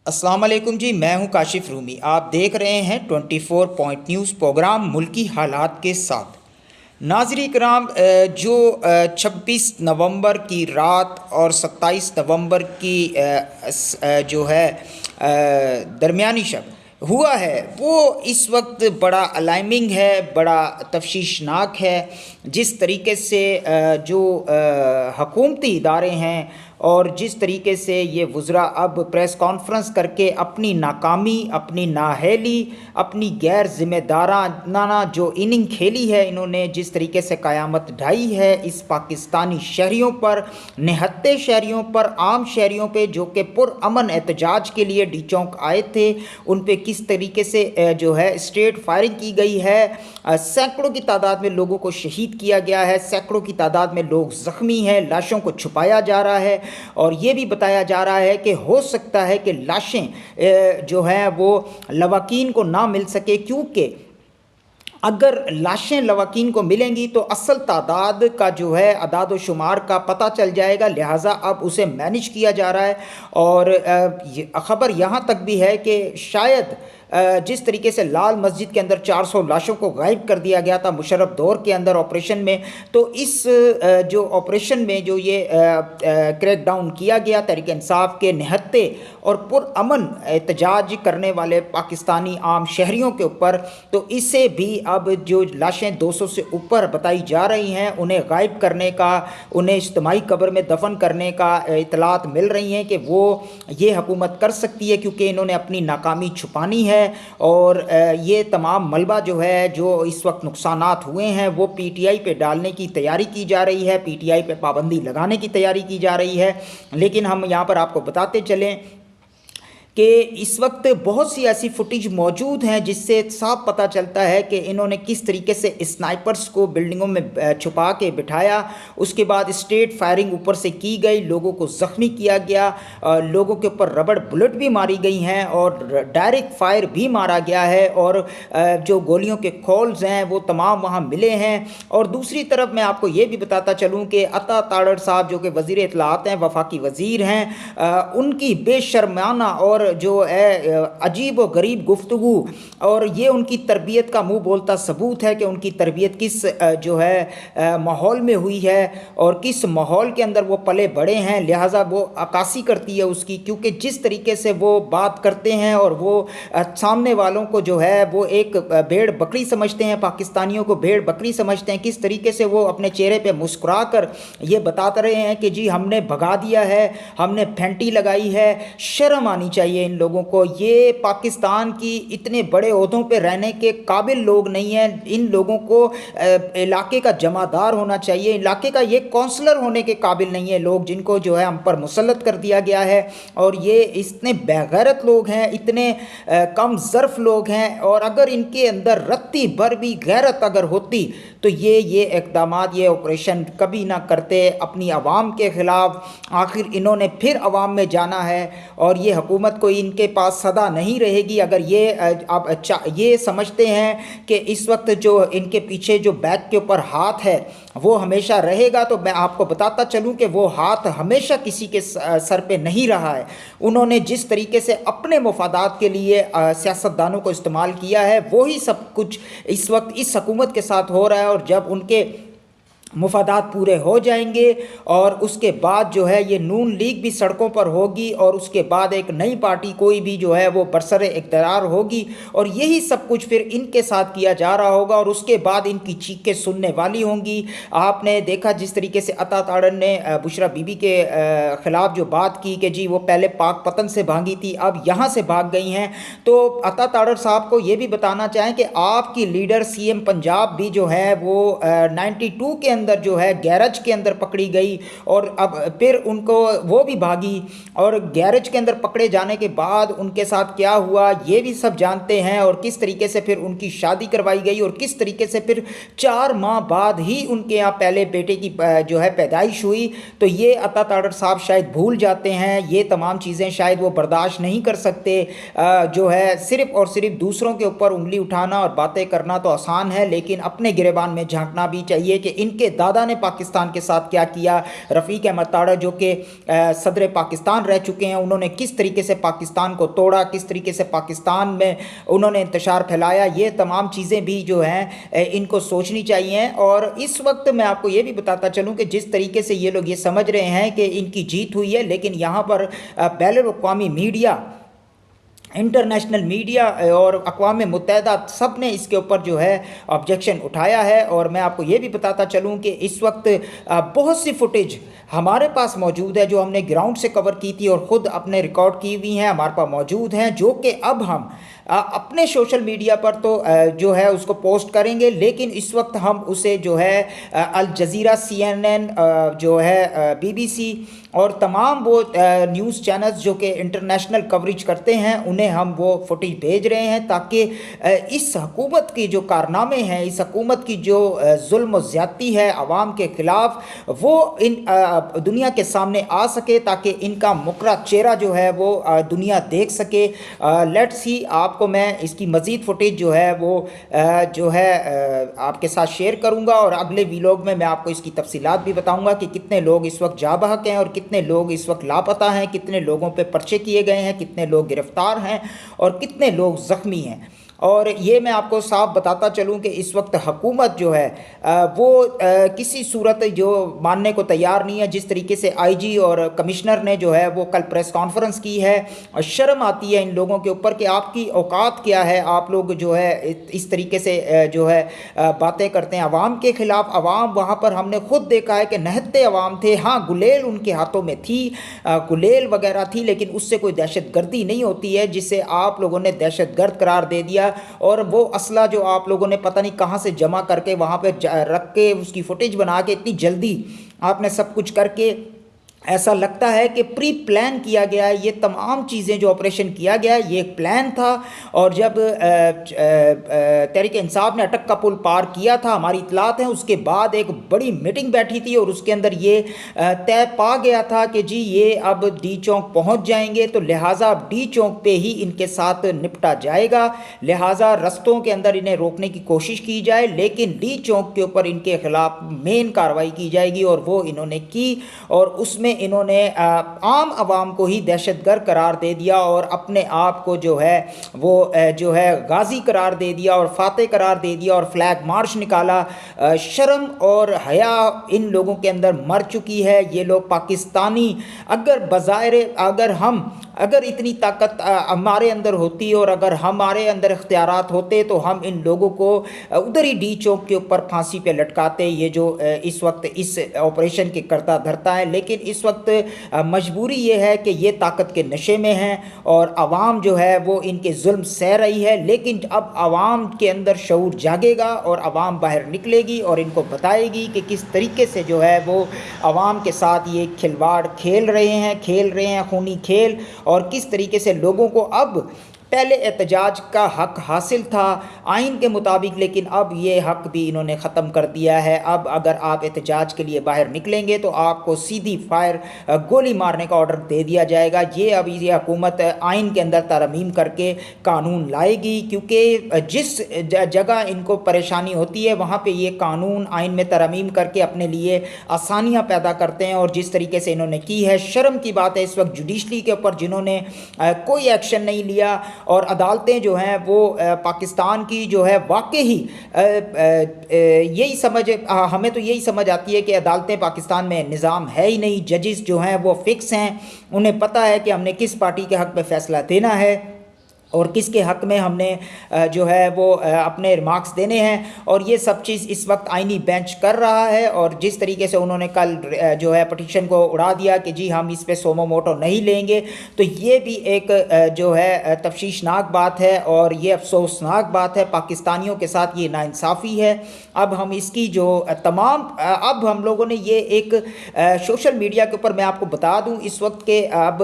अस्सलाम वालेकुम जी। मैं हूं काशिफ रूमी। आप देख रहे हैं 24 पॉइंट न्यूज़ प्रोग्राम मुल्की हालात के साथ। नाज़रीन कराम, जो 26 नवंबर की रात और 27 नवंबर की जो है दरमियानी शब हुआ है, वो इस वक्त बड़ा अलार्मिंग है, बड़ा तफ्शीशनाक है। जिस तरीके से जो हकूमती इदारे हैं और जिस तरीके से ये वज़रा अब प्रेस कॉन्फ्रेंस करके अपनी नाकामी, अपनी नाअहली, अपनी गैर ज़िम्मेदाराना जो इनिंग खेली है, इन्होंने जिस तरीके से क़यामत ढाई है इस पाकिस्तानी शहरियों पर, निहत्ते शहरियों पर, आम शहरियों पे जो कि पुरअमन एहतजाज के लिए डी चौक आए थे, उन पे किस तरीके से जो है स्ट्रेट फायरिंग की गई है। सैकड़ों की तादाद में लोगों को शहीद किया गया है, सैकड़ों की तादाद में लोग ज़ख्मी हैं, लाशों को छुपाया जा रहा है और ये भी बताया जा रहा है कि हो सकता है कि लाशें जो हैं वो लवाकीन को ना मिल सके, क्योंकि अगर लाशें लवाकीन को मिलेंगी तो असल तादाद का जो है अदाद व शुमार का पता चल जाएगा, लिहाजा अब उसे मैनेज किया जा रहा है। और ख़बर यहाँ तक भी है कि शायद जिस तरीके से लाल मस्जिद के अंदर 400 लाशों को गायब कर दिया गया था मुशर्रफ दौर के अंदर ऑपरेशन में, तो इस जो ऑपरेशन में जो ये क्रैक डाउन किया गया तहरीक इंसाफ के निहत्ते और पुरअमन एहतजाज करने वाले पाकिस्तानी आम शहरियों के ऊपर, तो इससे भी अब जो लाशें 200 से ऊपर बताई जा रही हैं, उन्हें गायब करने का, उन्हें इज्तिमाई कब्र में दफन करने का इतलात मिल रही हैं कि वो ये हुकूमत कर सकती है, क्योंकि इन्होंने अपनी नाकामी छुपानी है। और ये तमाम मलबा जो है, जो इस वक्त नुकसानात हुए हैं, वो पीटीआई पे डालने की तैयारी की जा रही है, पीटीआई पे पाबंदी लगाने की तैयारी की जा रही है। लेकिन हम यहाँ पर आपको बताते चलें कि इस वक्त बहुत सी ऐसी फुटेज मौजूद हैं जिससे साफ पता चलता है कि इन्होंने किस तरीके से स्नाइपर्स को बिल्डिंगों में छुपा के बिठाया, उसके बाद स्ट्रेट फायरिंग ऊपर से की गई, लोगों को ज़ख्मी किया गया, लोगों के ऊपर रबड़ बुलेट भी मारी गई हैं और डायरेक्ट फायर भी मारा गया है, और जो गोलियों के खोल्स हैं वो तमाम वहाँ मिले हैं। और दूसरी तरफ मैं आपको ये भी बताता चलूँ कि अता ताड़र साहब जो कि वज़ीर इत्तलाआत हैं, वफाकी वज़ीर हैं, उनकी बेशर्माना और जो है अजीब व गरीब गुफ्तगू, और ये उनकी तरबियत का मुंह बोलता सबूत है कि उनकी तरबियत किस जो है माहौल में हुई है और किस माहौल के अंदर वो पले बड़े हैं, लिहाजा वो अक्कासी करती है उसकी। क्योंकि जिस तरीके से वो बात करते हैं और वो सामने वालों को जो है वो एक भेड़ बकरी समझते हैं, पाकिस्तानियों को भेड़ बकरी समझते हैं, किस तरीके से वो अपने चेहरे पे मुस्कुरा कर ये बताते रहे हैं कि जी हमने भगा दिया है, हमने फेंटी लगाई है। शर्म आनी चाहिए इन लोगों को। ये पाकिस्तान की इतने बड़े ओहदों पे रहने के काबिल लोग नहीं हैं। इन लोगों को इलाके का जमादार होना चाहिए, इलाके का ये काउंसलर होने के काबिल नहीं है लोग जिनको जो है हम पर मुसल्लत कर दिया गया है। और ये इतने बेगैरत लोग हैं, इतने कम ज़र्फ लोग हैं, और अगर इनके अंदर रत्ती भर भी गैरत अगर होती तो ये इक़दामात, ये ऑपरेशन कभी ना करते अपनी आवाम के ख़िलाफ़। आखिर इन्होंने फिर आवाम में जाना है और ये हुकूमत को इनके पास सदा नहीं रहेगी। अगर ये आप अच्छा ये समझते हैं कि इस वक्त जो इनके पीछे जो बैक के ऊपर हाथ है वो हमेशा रहेगा, तो मैं आपको बताता चलूं कि वो हाथ हमेशा किसी के सर पे नहीं रहा है। उन्होंने जिस तरीके से अपने मुफादात के लिए सियासतदानों को इस्तेमाल किया है, वही सब कुछ इस वक्त इस हुकूमत के साथ हो रहा है। और जब उनके मुफादात पूरे हो जाएंगे और उसके बाद जो है ये नून लीग भी सड़कों पर होगी, और उसके बाद एक नई पार्टी कोई भी जो है वो बरसरे इक़्तिदार होगी, और यही सब कुछ फिर इनके साथ किया जा रहा होगा, और उसके बाद इनकी चीखें सुनने वाली होंगी। आपने देखा जिस तरीके से अता ताड़न ने बुशरा बीबी के ख़िलाफ़ जो बात की कि जी वो पहले पाक पतन से भागी थी, अब यहाँ से भाग गई हैं, तो अता ताड़र साहब को ये भी बताना चाहें कि आपकी लीडर सीएम पंजाब भी जो है वो 92 के अंदर जो है गैरेज के अंदर पकड़ी गई, और अब फिर उनको वो भी भागी, और गैरेज के अंदर पकड़े जाने के बाद उनके साथ क्या हुआ ये भी सब जानते हैं, और किस तरीके से फिर उनकी शादी करवाई गई, और किस तरीके से फिर 4 माह बाद ही उनके यहाँ पहले बेटे की जो है पैदाइश हुई। तो ये अता ताड़र साहब शायद भूल जाते हैं, ये तमाम चीज़ें शायद वो बर्दाश्त नहीं कर सकते। जो है सिर्फ़ और सिर्फ दूसरों के ऊपर उंगली उठाना और बातें करना तो आसान है, लेकिन अपने गिरेबान में झांकना भी चाहिए कि इनके दादा ने पाकिस्तान के साथ क्या किया, रफ़ीक अहमद ताड़ा जो कि सदर पाकिस्तान रह चुके हैं, उन्होंने किस तरीके से पाकिस्तान को तोड़ा, किस तरीके से पाकिस्तान में उन्होंने इंतशार फैलाया, ये तमाम चीज़ें भी जो हैं इनको सोचनी चाहिए। और इस वक्त मैं आपको ये भी बताता चलूँ कि जिस तरीके से ये लोग ये समझ रहे हैं कि इनकी जीत हुई है, लेकिन यहाँ पर बैनुल-अक़वामी मीडिया, इंटरनेशनल मीडिया और अक़वाम मुत्तहिदा सब ने इसके ऊपर जो है ऑब्जेक्शन उठाया है। और मैं आपको ये भी बताता चलूँ कि इस वक्त बहुत सी फुटेज हमारे पास मौजूद है जो हमने ग्राउंड से कवर की थी और ख़ुद अपने रिकॉर्ड की हुई हैं, हमारे पास मौजूद हैं, जो कि अब हम अपने सोशल मीडिया पर तो जो है उसको पोस्ट करेंगे, लेकिन इस वक्त हम उसे जो है अल जज़ीरा, CNN, जो है BBC और तमाम वो न्यूज़ चैनल्स जो कि इंटरनेशनल कवरेज करते हैं, उन्हें हम वो फुटेज भेज रहे हैं ताकि इस हुकूमत की जो कारनामे हैं, इस हुकूमत की जो जुल्म और ज़्यादती है आवाम के ख़िलाफ़, वो इन दुनिया के सामने आ सके, ताकि इनका मुकर्रा चेहरा जो है वो दुनिया देख सके। लेट्स सी, आपको मैं इसकी मज़ीद फुटेज जो है वो जो है आपके साथ शेयर करूंगा और अगले वीलॉग में मैं आपको इसकी तफसीलात भी बताऊंगा कि कितने लोग इस वक्त जा बहक हैं और कितने लोग इस वक्त लापता हैं, कितने लोगों पे पर्चे किए गए हैं, कितने लोग गिरफ़्तार हैं और कितने लोग ज़ख्मी हैं। और ये मैं आपको साफ बताता चलूँ कि इस वक्त हुकूमत जो है वो किसी सूरत जो मानने को तैयार नहीं है। जिस तरीके से IG और कमिश्नर ने जो है वो कल प्रेस कॉन्फ्रेंस की है, और शर्म आती है इन लोगों के ऊपर कि आपकी औकात क्या है, आप लोग जो है इस तरीके से जो है बातें करते हैं आवाम के ख़िलाफ़। आवाम वहाँ पर हमने ख़ुद देखा है कि नहत्ते अवाम थे, हाँ गुलेल उनके हाथों में थी, गुलेल वगैरह थी, लेकिन उससे कोई दहशत गर्दी नहीं होती है जिसे आप लोगों ने दहशत गर्द करार दे दिया। और वो असला जो आप लोगों ने पता नहीं कहाँ से जमा करके वहाँ पे रख के उसकी फुटेज बना के इतनी जल्दी आपने सब कुछ करके, ऐसा लगता है कि प्री प्लान किया गया है। ये तमाम चीज़ें जो ऑपरेशन किया गया है ये एक प्लान था। और जब तहरीक इंसाफ ने अटक का पुल पार किया था, हमारी इतलात है, उसके बाद एक बड़ी मीटिंग बैठी थी और उसके अंदर ये तय पा गया था कि जी ये अब डी चौक पहुंच जाएंगे, तो लिहाजा अब डी चौक पे ही इनके साथ निपटा जाएगा, लिहाजा रस्तों के अंदर इन्हें रोकने की कोशिश की जाए, लेकिन डी चौक के ऊपर इनके ख़िलाफ़ मेन कार्रवाई की जाएगी। और वो इन्होंने की और उसमें इन्होंने आम आवाम को ही दहशतगर्द करार दे दिया और अपने आप को जो है वो जो है गाजी करार दे दिया और फातेह करार दे दिया और फ्लैग मार्च निकाला। शर्म और हया इन लोगों के अंदर मर चुकी है। ये लोग पाकिस्तानी, अगर बज़ाहिर अगर इतनी ताकत हमारे अंदर होती और अगर हमारे अंदर इख्तियारात होते तो हम इन लोगों को उधर ही डी चौक के ऊपर फांसी पे लटकाते, ये जो इस वक्त इस ऑपरेशन के करता धरता है। लेकिन इस वक्त मजबूरी ये है कि ये ताकत के नशे में हैं और आवाम जो है वो इनके जुल्म सह रही है। लेकिन अब आवाम के अंदर शऊर जागेगा और आवाम बाहर निकलेगी और इनको बताएगी कि किस तरीके से जो है वो आवाम के साथ ये खिलवाड़ खेल रहे हैं खूनी खेल, और किस तरीके से लोगों को अब पहले एहतजाज का हक़ हासिल था आइन के मुताबिक, लेकिन अब ये हक़ भी इन्होंने ख़त्म कर दिया है। अब अगर आप एहतजाज के लिए बाहर निकलेंगे तो आपको सीधी फायर गोली मारने का ऑर्डर दे दिया जाएगा। ये अभी ये हुकूमत आइन के अंदर तरमीम करके कानून लाएगी, क्योंकि जिस जगह इनको परेशानी होती है वहाँ पर ये कानून आइन में तरमीम करके अपने लिए आसानियाँ पैदा करते हैं। और जिस तरीके से इन्होंने की है, शर्म की बात है इस वक्त जुडिशरी के ऊपर जिन्होंने कोई एक्शन नहीं लिया। और अदालतें जो हैं वो पाकिस्तान की जो है वाकई ही यही समझ हमें तो यही समझ आती है कि अदालतें पाकिस्तान में निज़ाम है ही नहीं। जजेस जो हैं वो फिक्स हैं, उन्हें पता है कि हमने किस पार्टी के हक़ में फ़ैसला देना है और किसके हक़ में हमने जो है वो अपने रिमार्क्स देने हैं। और ये सब चीज़ इस वक्त आइनी बेंच कर रहा है। और जिस तरीके से उन्होंने कल जो है पटिशन को उड़ा दिया कि जी हम इस पे सोमो मोटो नहीं लेंगे, तो ये भी एक जो है तफ्शीशनाक बात है और ये अफसोसनाक बात है। पाकिस्तानियों के साथ ये नाइंसाफ़ी है। अब हम इसकी जो तमाम अब हम लोगों ने ये एक सोशल मीडिया के ऊपर मैं आपको बता दूँ इस वक्त के अब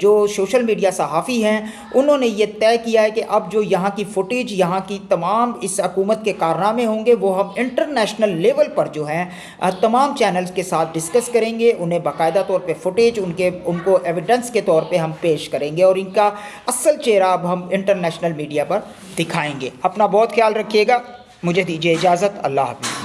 जो सोशल मीडिया सहाफ़ी हैं उन्होंने ये तय किया है कि अब जो यहाँ की फुटेज, यहाँ की तमाम इस हुकूमत के कारनामे होंगे वो हम इंटरनेशनल लेवल पर जो हैं तमाम चैनल्स के साथ डिस्कस करेंगे, उन्हें बाकायदा तौर पे फुटेज उनको एविडेंस के तौर पे हम पेश करेंगे और इनका असल चेहरा अब हम इंटरनेशनल मीडिया पर दिखाएंगे। अपना बहुत ख्याल रखिएगा, मुझे दीजिए इजाज़त, अल्लाह हाफ़िज़।